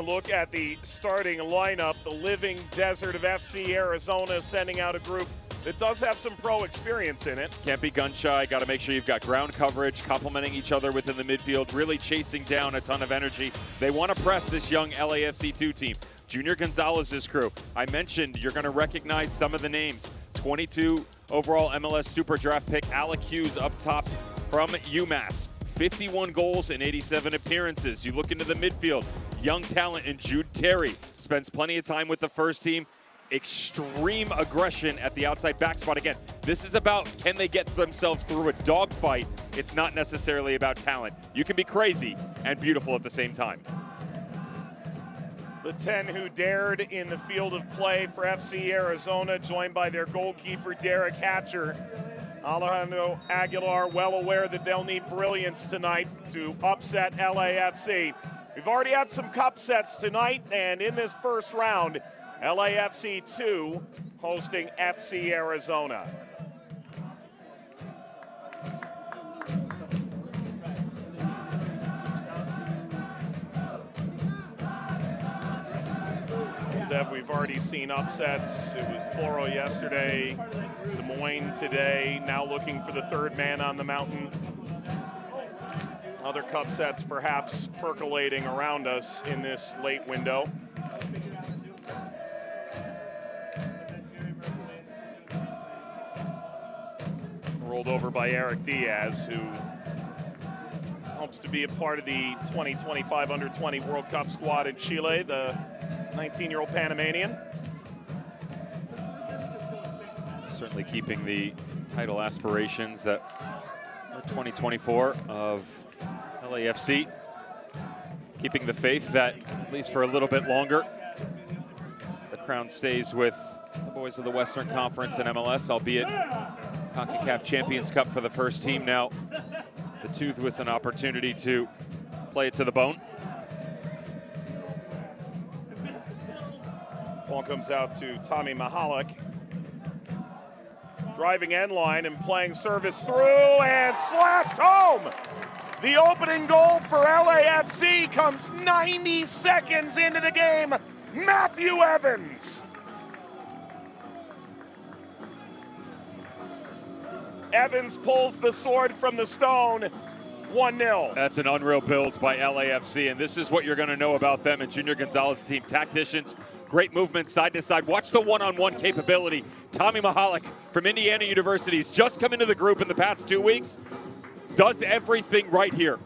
a look at the starting lineup. The living desert of FC Arizona sending out a group that does have some pro experience in it. Can't be gun shy. Got to make sure you've got ground coverage, complementing each other within the midfield, really chasing down a ton of energy. They want to press this young LAFC 2 team. Junior Gonzalez's crew. I mentioned you're going to recognize some of the names. 22 overall MLS Super Draft pick Alec Hughes up top from UMass. 51 goals in 87 appearances. You look into the midfield. Young talent in Jude Terry. Spends plenty of time with the first team. Extreme aggression at the outside back spot. Again, this is about can they get themselves through a dogfight. It's not necessarily about talent. You can be crazy and beautiful at the same time. The 10 who dared in the field of play for FC Arizona, joined by their goalkeeper, Derek Hatcher. Alejandro Aguilar well aware that they'll need brilliance tonight to upset LAFC. We've already had some cup sets tonight, and in this first round, LAFC 2 hosting FC Arizona. We've already seen upsets. It was Floro yesterday, Des Moines today, now looking for the third man on the mountain. Other cup sets perhaps percolating around us in this late window. Rolled over by Eric Diaz, who hopes to be a part of the 2025 Under-20 World Cup squad in Chile, the 19-year-old Panamanian. Certainly keeping the title aspirations that are 2024 of LAFC. Keeping the faith that, at least for a little bit longer, the crown stays with the boys of the Western Conference and MLS, albeit CONCACAF Champions Cup for the first team now. The Tooth with an opportunity to play it to the bone. Ball comes out to Tommy Mahalik. Driving end line and playing service through and slashed home. The opening goal for LAFC comes 90 seconds into the game. Matthew Evans. Evans pulls the sword from the stone. 1-0. That's an unreal build by LAFC, and this is what you're going to know about them and Junior Gonzalez's team. Tacticians, great movement side to side. Watch the one-on-one capability. Tommy Mahalik from Indiana University has just come into the group in the past 2 weeks. Does everything right here.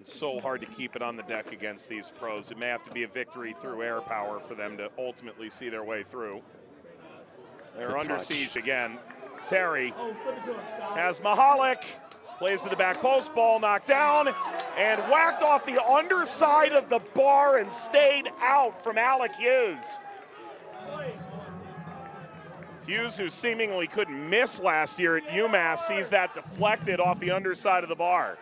It's so hard to keep it on the deck against these pros. It may have to be a victory through air power for them to ultimately see their way through. They're under siege again. Terry has Mahalik. Plays to the back post, ball knocked down and whacked off the underside of the bar and stayed out from Alec Hughes. Hughes, who seemingly couldn't miss last year at UMass, sees that deflected off the underside of the bar.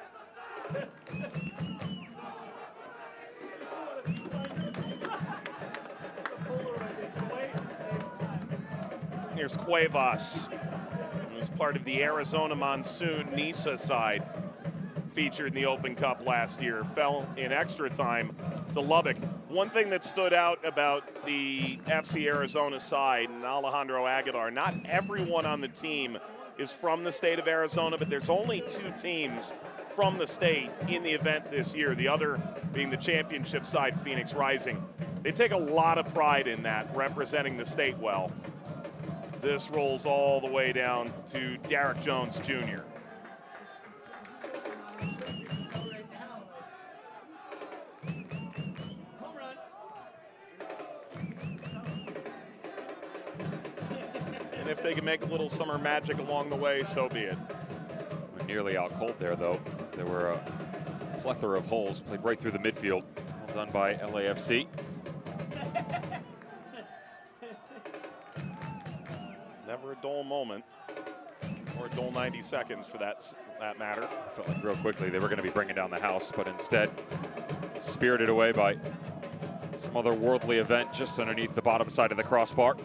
Here's Cuevas, who's part of the Arizona Monsoon Nisa side, featured in the Open Cup last year, fell in extra time to Lubbock. One thing that stood out about the FC Arizona side and Alejandro Aguilar, not everyone on the team is from the state of Arizona, but there's only 2 teams from the state in the event this year, the other being the championship side, Phoenix Rising. They take a lot of pride in that, representing the state well. This rolls all the way down to Derek Jones Jr. And if they can make a little summer magic along the way, so be it. We're nearly out cold there, though. There were a plethora of holes played right through the midfield. Well done by LAFC. Never a dull moment, or a dull 90 seconds for that matter. I felt like real quickly they were going to be bringing down the house, but instead spirited away by some other worldly event just underneath the bottom side of the crossbar.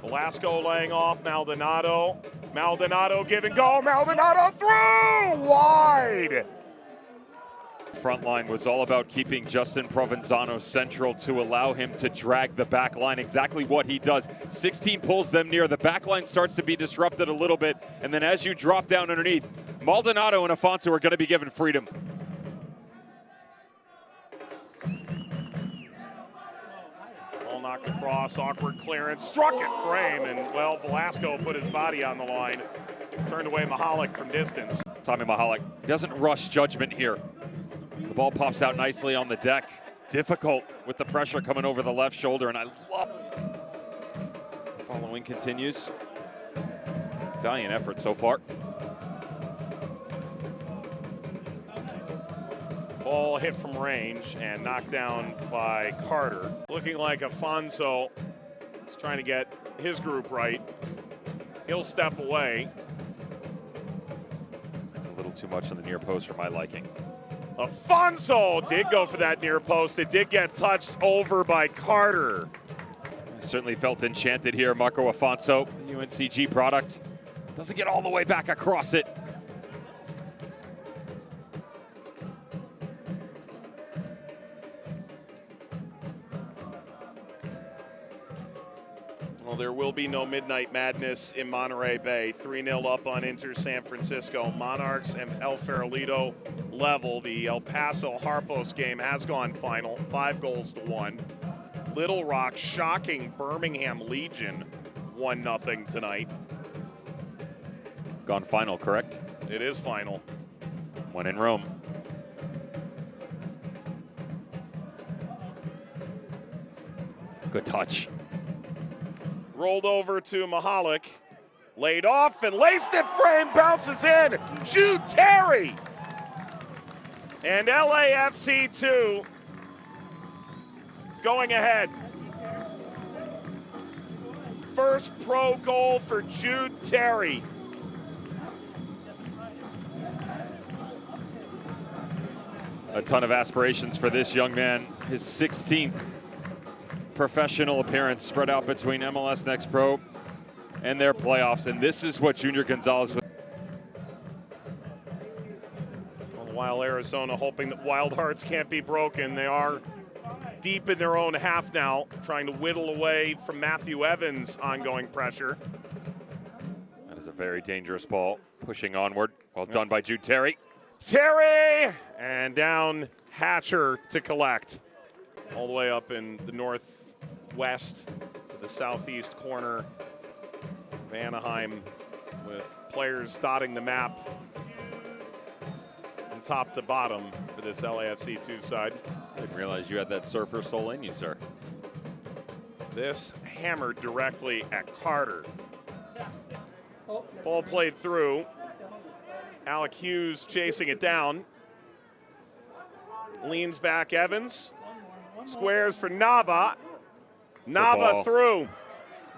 Velasco laying off Maldonado. Maldonado give and go. Maldonado through! Wide! Front line was all about keeping Justin Provenzano central to allow him to drag the back line, exactly what he does. 16 pulls them near. The back line starts to be disrupted a little bit, and then as you drop down underneath, Maldonado and Afonso are going to be given freedom. Ball knocked across, awkward clearance, struck it frame, and well, Velasco put his body on the line. Turned away Mahalik from distance. Tommy Mahalik, he doesn't rush judgment here. The ball pops out nicely on the deck. Difficult with the pressure coming over the left shoulder, and I love the following continues. Valiant effort so far. Ball hit from range and knocked down by Carter. Looking like Afonso is trying to get his group right. He'll step away. That's a little too much on the near post for my liking. Afonso did go for that near post. It did get touched over by Carter. Certainly felt enchanted here. Marco Afonso, the UNCG product, doesn't get all the way back across it. Well, there will be no midnight madness in Monterey Bay. 3-0 up on Inter San Francisco. Monarchs and El Farolito level. The El Paso Harpos game has gone final, 5-1. Little Rock shocking Birmingham Legion 1-0 tonight. Gone final, correct? It is final. One in Rome. Good touch. Rolled over to Mahalik. Laid off and laced it frame, bounces in. Jude Terry. And LAFC 2 going ahead. First pro goal for Jude Terry. A ton of aspirations for this young man. His 16th professional appearance spread out between MLS Next Pro and their playoffs, and this is what Junior Gonzalez. While Arizona hoping that Wild Hearts can't be broken, they are deep in their own half now, trying to whittle away from Matthew Evans' ongoing pressure. That is a very dangerous ball, pushing onward. Well done by Jude Terry. Terry! And down Hatcher to collect. All the way up in the northwest to the southeast corner of Anaheim, with players dotting the map from top to bottom for this LAFC 2 side. I didn't realize you had that surfer soul in you, sir. This hammered directly at Carter. Ball played through. Alec Hughes chasing it down. Leans back Evans. Squares for Nava. Nava through.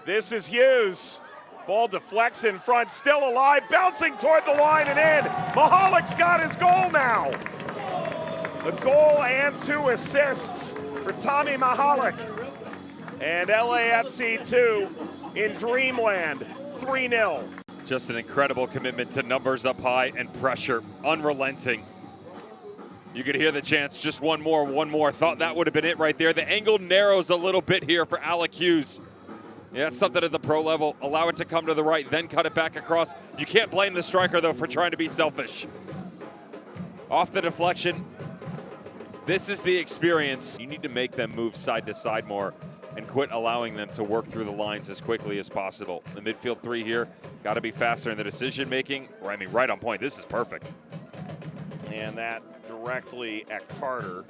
This is Hughes. Ball deflects in front, still alive, bouncing toward the line and in. Mahalik's got his goal now. A goal and 2 assists for Tommy Mahalik. And LAFC 2 in Dreamland, 3-0. Just an incredible commitment to numbers up high and pressure, unrelenting. You could hear the chants, just one more. Thought that would have been it right there. The angle narrows a little bit here for Alec Hughes. Yeah, that's something at the pro level. Allow it to come to the right, then cut it back across. You can't blame the striker, though, for trying to be selfish. Off the deflection. This is the experience. You need to make them move side to side more and quit allowing them to work through the lines as quickly as possible. The midfield 3 here, got to be faster in the decision making. I mean, right on point. This is perfect. And that directly at Carter.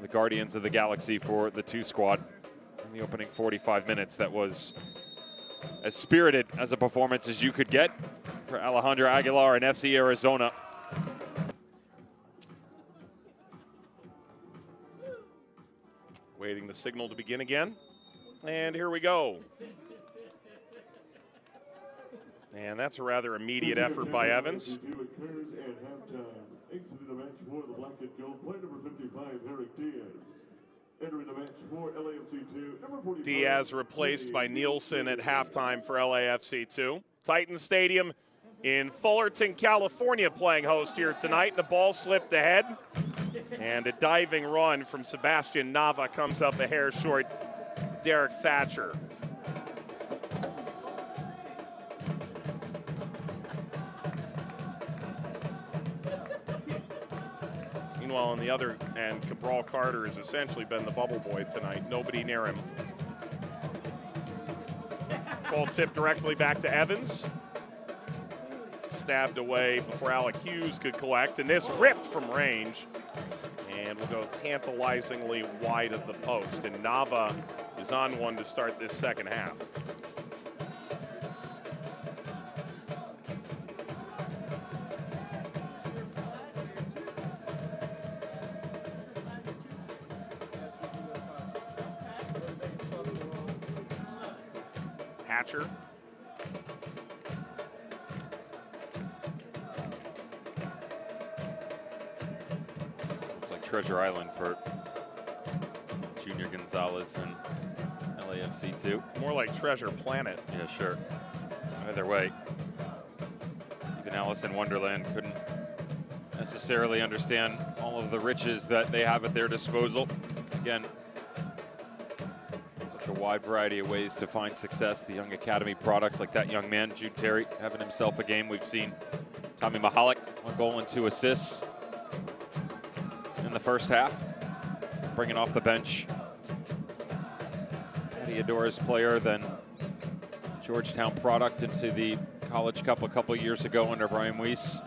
The Guardians of the Galaxy for the 2 squad in the opening 45 minutes. That was as spirited as a performance as you could get for Alejandro Aguilar and FC Arizona. Waiting the signal to begin again. And here we go. And that's a rather immediate effort by Evans. Entering the match for LAFC 2, number 45. Diaz replaced by Nielsen at halftime for LAFC 2. Titan Stadium in Fullerton, California, playing host here tonight. The ball slipped ahead, and a diving run from Sebastian Nava comes up a hair short. Derek Thatcher. Meanwhile, on the other end, Cabral Carter has essentially been the bubble boy tonight. Nobody near him. Ball tipped directly back to Evans. Stabbed away before Alec Hughes could collect, and this ripped from range and will go tantalizingly wide of the post. And Nava is on one to start this second half. Hatcher. It's like Treasure Island for Junior Gonzalez and LAFC 2. More like Treasure Planet. Yeah, sure. Either way, even Alice in Wonderland couldn't necessarily understand all of the riches that they have at their disposal. Again, such a wide variety of ways to find success. The young academy products like that young man, Jude Terry, having himself a game. We've seen Tommy Mahalik, 1 goal and 2 assists in the first half, bringing off the bench. Patty Adora's player, then Georgetown product into the College Cup a couple years ago under Brian Weiss.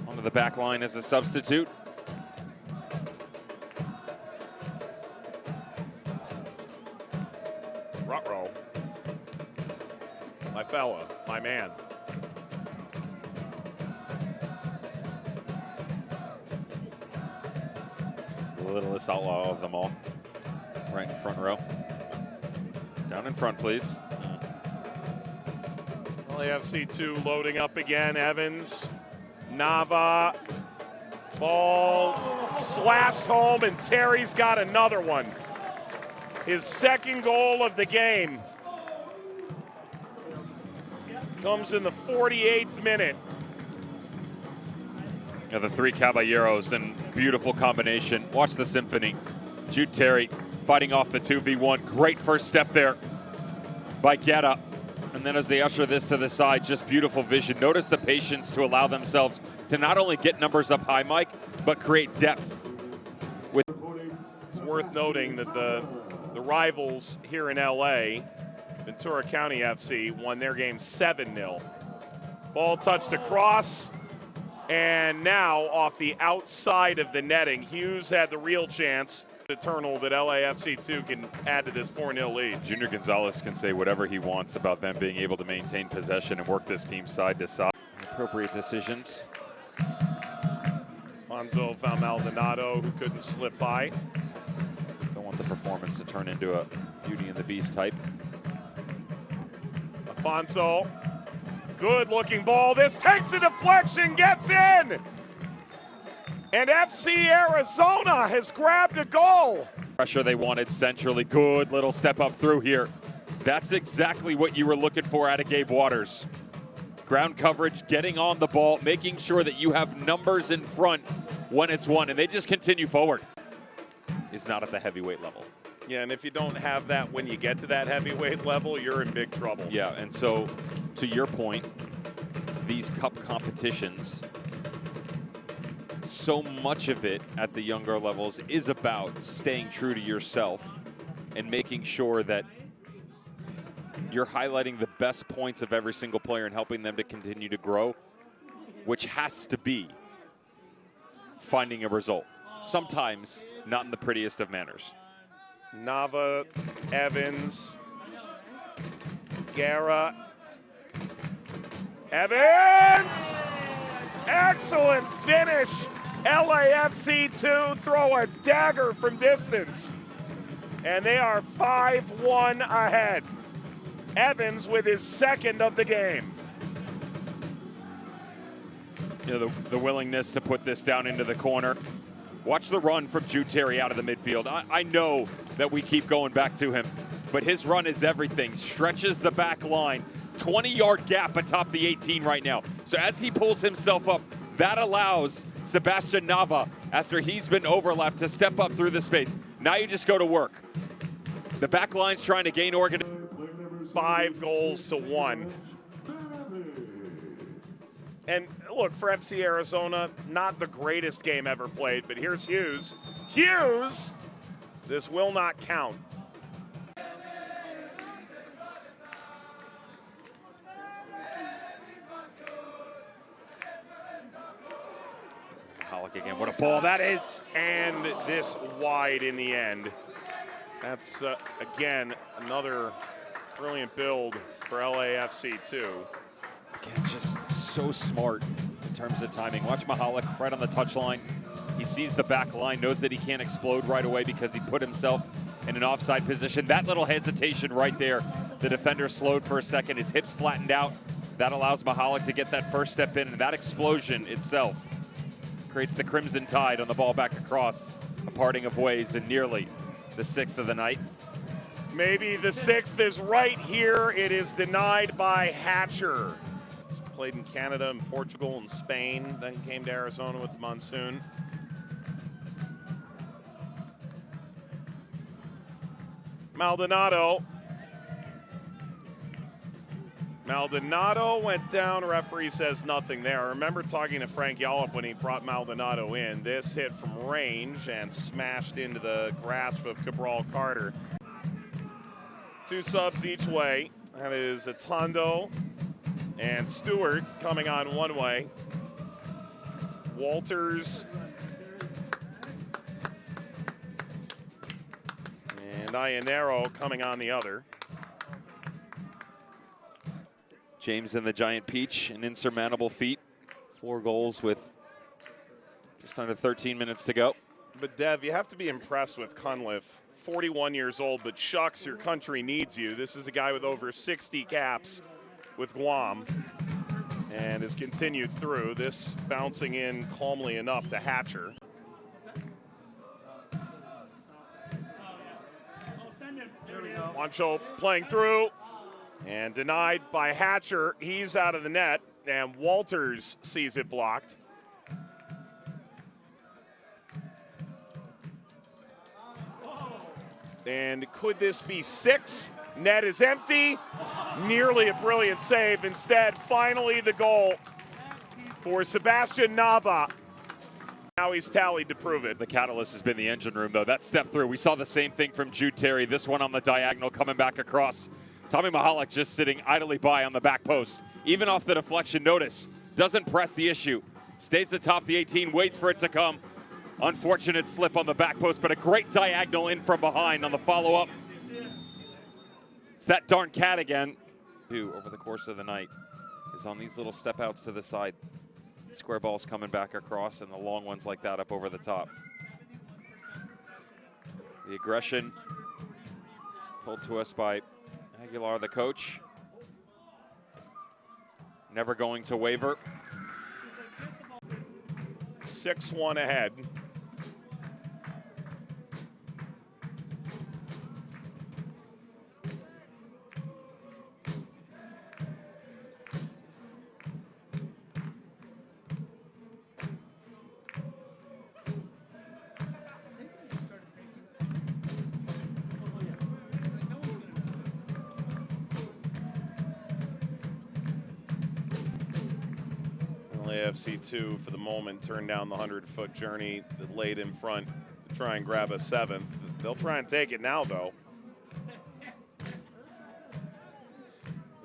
Onto the back line as a substitute. Rutrow. My fella, my man. The littlest outlaw of them all. Right in the front row. Down in front, please. LAFC 2 loading up again. Evans, Nava, ball slashed home, and Terry's got another one. His second goal of the game comes in the 48th minute. Yeah, the 3 Caballeros and beautiful combination. Watch the symphony. Jude Terry fighting off the 2v1. Great first step there by Guetta. And then as they usher this to the side, just beautiful vision. Notice the patience to allow themselves to not only get numbers up high, Mike, but create depth. It's worth noting that the rivals here in LA, Ventura County FC, won their game 7-0. Ball touched across, and now off the outside of the netting. Hughes had the real chance. Eternal that LAFC 2 can add to this 4-0 lead. Junior Gonzalez can say whatever he wants about them being able to maintain possession and work this team side to side. Appropriate decisions. Fonzo found Maldonado, who couldn't slip by. Don't want the performance to turn into a Beauty and the Beast type. Afonso, good looking ball. This takes the deflection, gets in. And FC Arizona has grabbed a goal. Pressure they wanted centrally. Good little step up through here. That's exactly what you were looking for out of Gabe Waters. Ground coverage, getting on the ball, making sure that you have numbers in front when it's won. And they just continue forward. Is not at the heavyweight level. Yeah, and if you don't have that when you get to that heavyweight level, you're in big trouble. Yeah, and so to your point, these cup competitions, so much of it at the younger levels is about staying true to yourself and making sure that you're highlighting the best points of every single player and helping them to continue to grow, which has to be finding a result. Sometimes not in the prettiest of manners. Nava, Evans, Guerra, Evans! Excellent finish. LAFC 2 throw a dagger from distance. And they are 5-1 ahead. Evans with his second of the game. You know, the willingness to put this down into the corner. Watch the run from Jude Terry out of the midfield. I know that we keep going back to him, but his run is everything. Stretches the back line. 20-yard gap atop the 18 right now. So as he pulls himself up, that allows Sebastian Nava, after he's been overlapped, to step up through the space. Now you just go to work. The back line's trying to gain organ. 5 goals to 1. And look, for FC Arizona, not the greatest game ever played, but here's Hughes. Hughes! This will not count. Pollock again, what a ball that is! And this wide in the end. That's, again, another brilliant build for LAFC too. Again, just so smart in terms of timing. Watch Mahalik right on the touchline. He sees the back line, knows that he can't explode right away because he put himself in an offside position. That little hesitation right there, the defender slowed for a second, his hips flattened out. That allows Mahalik to get that first step in, and that explosion itself creates the crimson tide on the ball back across. A parting of ways, and nearly the 6th of the night. Maybe the 6th is right here. It is denied by Hatcher. He's played in Canada and Portugal and Spain, then came to Arizona with the monsoon. Maldonado went down. Referee says nothing there. I remember talking to Frank Yallop when he brought Maldonado in. This hit from range and smashed into the grasp of Cabral Carter. 2 subs each way. That is Atondo and Stewart coming on one way. Walters and Iannero coming on the other. James and the Giant Peach, an insurmountable feat. 4 goals with just under 13 minutes to go. But Dev, you have to be impressed with Cunliffe. 41 years old, but shucks, your country needs you. This is a guy with over 60 caps with Guam and has continued through. This bouncing in calmly enough to Hatcher. Juancho playing through and denied by Hatcher. He's out of the net, and Walters sees it blocked. And could this be 6? Net is empty. Nearly a brilliant save. Instead, finally the goal for Sebastian Nava. Now he's tallied to prove it. The catalyst has been the engine room, though. That step through, we saw the same thing from Jude Terry. This one on the diagonal coming back across. Tommy Mahalik just sitting idly by on the back post. Even off the deflection, notice, doesn't press the issue. Stays atop the 18, waits for it to come. Unfortunate slip on the back post, but a great diagonal in from behind on the follow-up. It's that darn cat again. Who, over the course of the night, is on these little step outs to the side. Square balls coming back across, and the long ones like that up over the top. The aggression told to us by Aguilar, the coach. Never going to waver. 6-1 ahead. LAFC 2 for the moment turned down the 100-foot journey that laid in front to try and grab a 7th. They'll try and take it now, though.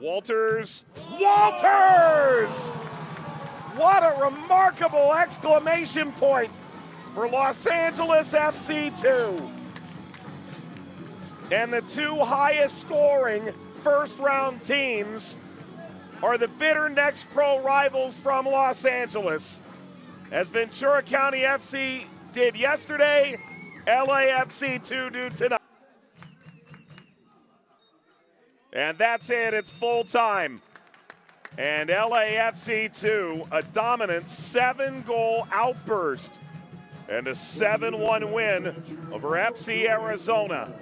Walters! Walters! What a remarkable exclamation point for Los Angeles FC 2. And the 2 highest scoring first-round teams are the bitter next pro rivals from Los Angeles. As Ventura County FC did yesterday, LAFC 2 do tonight. And that's it, it's full time. And LAFC 2, a dominant 7-goal outburst and a 7-1 win over FC Arizona.